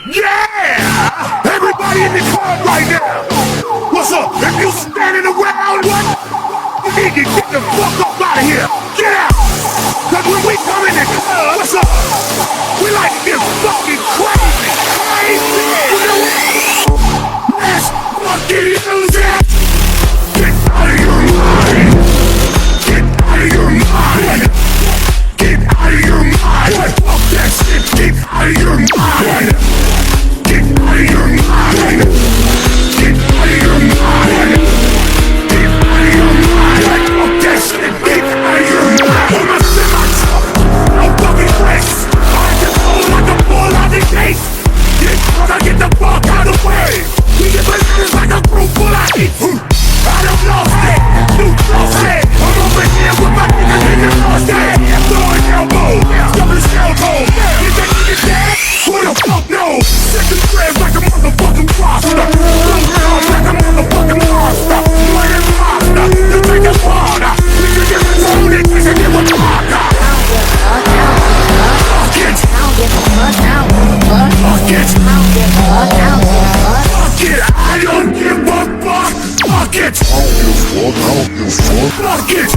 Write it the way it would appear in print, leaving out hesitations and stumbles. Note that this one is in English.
Yeah! Everybody in the club right now! What's up? If you standing around, what? You need to get the fuck up out of here! Get out! Cause when we come in the club, what's up? We like to get fucking crazy! Crazy! Let's fucking use it! Get out of your mind! Get out of your mind! Get out of your mind! Fuck that shit! Get out of your mind! Get out of your mind! Get out of your mind! Get out of your mind! Fuck that shit! Get out of your mind! I'm a semi-truck! No fucking brakes! I just go like a bull out the gate! Get fucking get the fuck out of the way! We get bananas like a group full of heat! I don't lost it! You lost it! I'm over here with my niggas in the lost it! Throwing elbow! Stuffing shell cold! You think you can dance? Who the fuck knows? Second grade like a motherfucking roster! Like a motherfucking monster! Like a monster! You think it's harder? We can get this whole niggas and get with harder! Fuck it! Fuck it! Fuck it! I don't give a fuck! Fuck it! Fuck it!